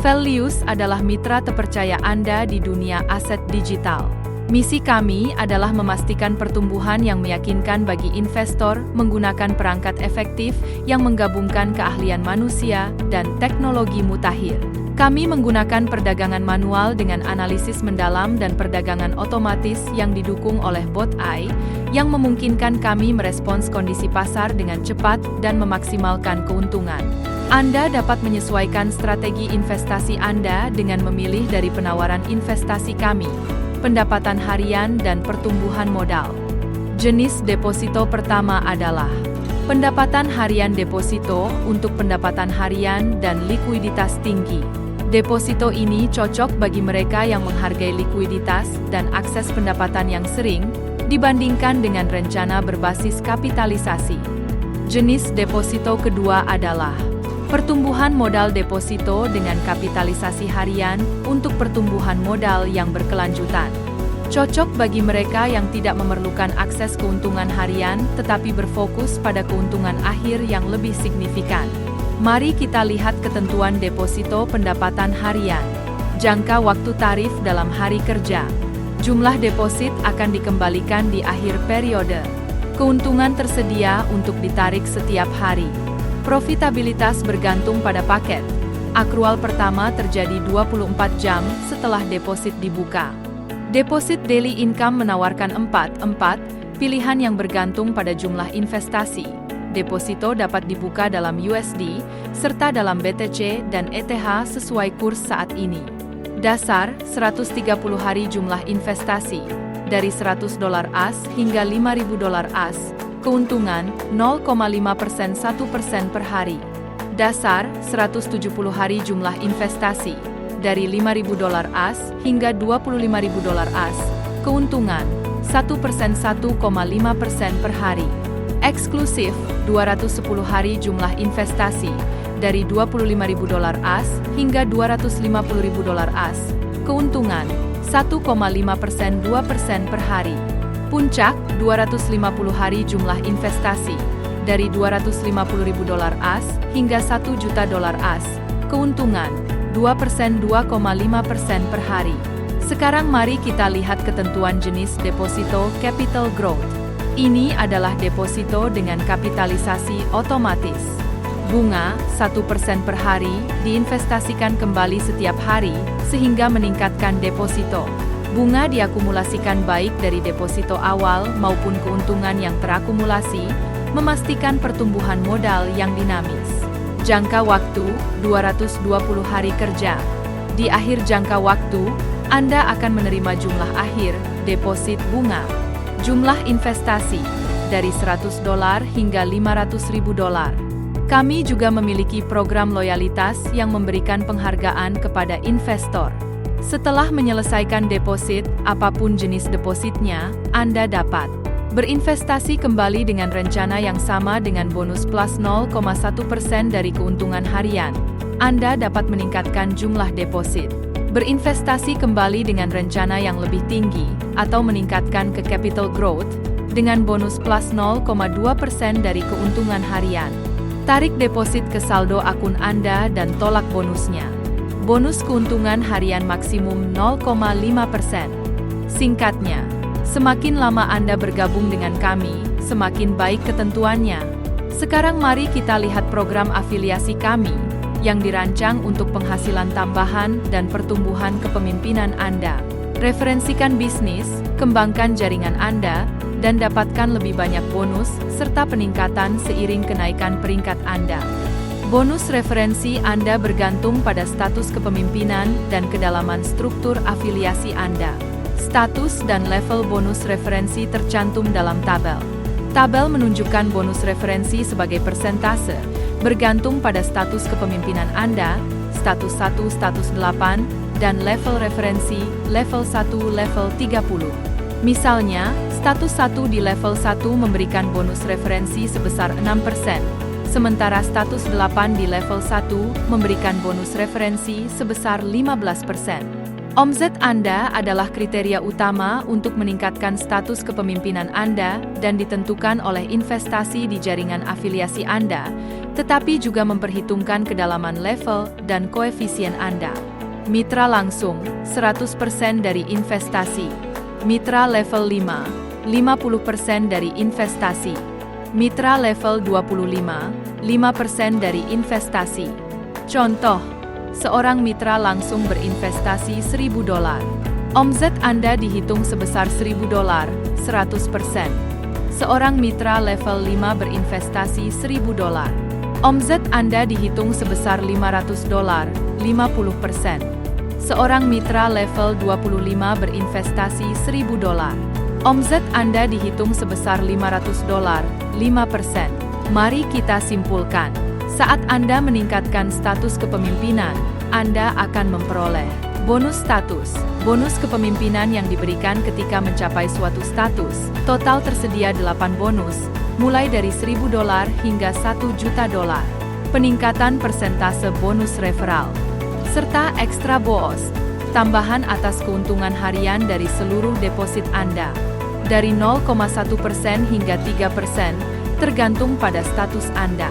Velius adalah mitra terpercaya Anda di dunia aset digital. Misi kami adalah memastikan pertumbuhan yang meyakinkan bagi investor menggunakan perangkat efektif yang menggabungkan keahlian manusia dan teknologi mutakhir. Kami menggunakan perdagangan manual dengan analisis mendalam dan perdagangan otomatis yang didukung oleh bot AI, yang memungkinkan kami merespons kondisi pasar dengan cepat dan memaksimalkan keuntungan. Anda dapat menyesuaikan strategi investasi Anda dengan memilih dari penawaran investasi kami, pendapatan harian dan pertumbuhan modal. Jenis deposito pertama adalah pendapatan harian deposito untuk pendapatan harian dan likuiditas tinggi. Deposito ini cocok bagi mereka yang menghargai likuiditas dan akses pendapatan yang sering dibandingkan dengan rencana berbasis kapitalisasi. Jenis deposito kedua adalah pertumbuhan modal deposito dengan kapitalisasi harian untuk pertumbuhan modal yang berkelanjutan. Cocok bagi mereka yang tidak memerlukan akses keuntungan harian tetapi berfokus pada keuntungan akhir yang lebih signifikan. Mari kita lihat ketentuan deposito pendapatan harian. Jangka waktu tarif dalam hari kerja. Jumlah deposit akan dikembalikan di akhir periode. Keuntungan tersedia untuk ditarik setiap hari. Profitabilitas bergantung pada paket. Akrual pertama terjadi 24 jam setelah deposit dibuka. Deposit daily income menawarkan 4 pilihan yang bergantung pada jumlah investasi. Deposito dapat dibuka dalam USD, serta dalam BTC dan ETH sesuai kurs saat ini. Dasar, 130 hari jumlah investasi, dari $100 AS hingga $5.000 AS. Keuntungan, 0,5% 1% per hari. Dasar, 170 hari jumlah investasi, dari $5.000 AS hingga $25.000 AS. Keuntungan, 1% 1,5% per hari. Eksklusif, 210 hari jumlah investasi, dari $25.000 AS hingga $250.000 AS. Keuntungan, 1,5% 2% per hari. Puncak, 250 hari jumlah investasi, dari $250.000 AS hingga $1 juta AS. Keuntungan, 2% 2,5% per hari. Sekarang mari kita lihat ketentuan jenis deposito capital growth. Ini adalah deposito dengan kapitalisasi otomatis. Bunga, 1% per hari, diinvestasikan kembali setiap hari, sehingga meningkatkan deposito. Bunga diakumulasikan baik dari deposito awal maupun keuntungan yang terakumulasi, memastikan pertumbuhan modal yang dinamis. Jangka waktu, 220 hari kerja. Di akhir jangka waktu, Anda akan menerima jumlah akhir, deposit bunga. Jumlah investasi, dari $100 hingga $500.000. Kami juga memiliki program loyalitas yang memberikan penghargaan kepada investor. Setelah menyelesaikan deposit, apapun jenis depositnya, Anda dapat berinvestasi kembali dengan rencana yang sama dengan bonus plus 0,1% dari keuntungan harian. Anda dapat meningkatkan jumlah deposit. Berinvestasi kembali dengan rencana yang lebih tinggi, atau meningkatkan ke capital growth, dengan bonus plus 0,2% dari keuntungan harian. Tarik deposit ke saldo akun Anda dan tolak bonusnya. Bonus keuntungan harian maksimum 0,5%. Singkatnya, semakin lama Anda bergabung dengan kami, semakin baik ketentuannya. Sekarang mari kita lihat program afiliasi kami, yang dirancang untuk penghasilan tambahan dan pertumbuhan kepemimpinan Anda. Referensikan bisnis, kembangkan jaringan Anda, dan dapatkan lebih banyak bonus, serta peningkatan seiring kenaikan peringkat Anda. Bonus referensi Anda bergantung pada status kepemimpinan dan kedalaman struktur afiliasi Anda. Status dan level bonus referensi tercantum dalam tabel. Tabel menunjukkan bonus referensi sebagai persentase, bergantung pada status kepemimpinan Anda, status 1, status 8, dan level referensi, level 1, level 30. Misalnya, status 1 di level 1 memberikan bonus referensi sebesar 6%, sementara status 8 di level 1 memberikan bonus referensi sebesar 15%. Omzet Anda adalah kriteria utama untuk meningkatkan status kepemimpinan Anda dan ditentukan oleh investasi di jaringan afiliasi Anda, tetapi juga memperhitungkan kedalaman level dan koefisien Anda. Mitra langsung, 100% dari investasi. Mitra level 5, 50% dari investasi. Mitra level 25, 5% dari investasi. Contoh, seorang mitra langsung berinvestasi $1.000. Omzet Anda dihitung sebesar $1.000, 100%. Seorang mitra level 5 berinvestasi $1.000. Omzet Anda dihitung sebesar $500, 50%. Seorang mitra level 25 berinvestasi $1.000. Omzet Anda dihitung sebesar $500, 5%. Mari kita simpulkan. Saat Anda meningkatkan status kepemimpinan, Anda akan memperoleh bonus status. Bonus kepemimpinan yang diberikan ketika mencapai suatu status. Total tersedia 8 bonus, mulai dari $1.000 hingga $1 juta. Peningkatan persentase bonus referral. Serta ekstra bonus, tambahan atas keuntungan harian dari seluruh deposit Anda. Dari 0,1% hingga 3%, tergantung pada status Anda.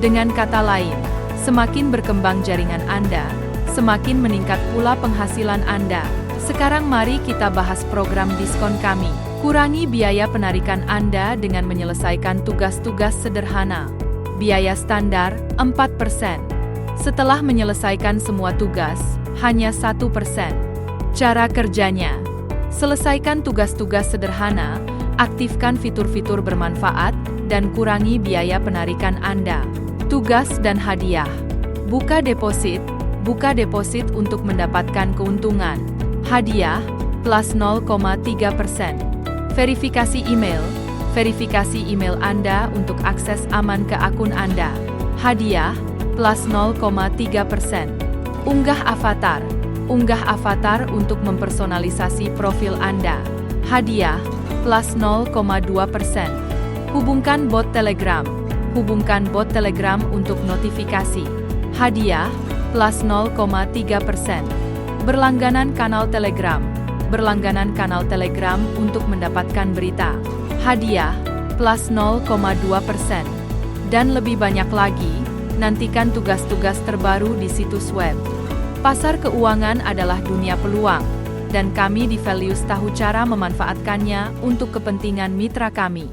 Dengan kata lain, semakin berkembang jaringan Anda, semakin meningkat pula penghasilan Anda. Sekarang mari kita bahas program diskon kami. Kurangi biaya penarikan Anda dengan menyelesaikan tugas-tugas sederhana. Biaya standar, 4%. Setelah menyelesaikan semua tugas, hanya 1%. Cara kerjanya: selesaikan tugas-tugas sederhana, aktifkan fitur-fitur bermanfaat, dan kurangi biaya penarikan Anda. Tugas dan hadiah. Buka deposit untuk mendapatkan keuntungan. Hadiah, plus 0,3%. Verifikasi email Anda untuk akses aman ke akun Anda. Hadiah, plus 0,3%. Unggah avatar untuk mempersonalisasi profil Anda. Hadiah, plus 0,2%. Hubungkan bot Telegram untuk notifikasi. Hadiah, plus 0,3%. Berlangganan kanal Telegram untuk mendapatkan berita. Hadiah, plus 0,2%. Dan lebih banyak lagi, nantikan tugas-tugas terbaru di situs web. Pasar keuangan adalah dunia peluang, dan kami di Values tahu cara memanfaatkannya untuk kepentingan mitra kami.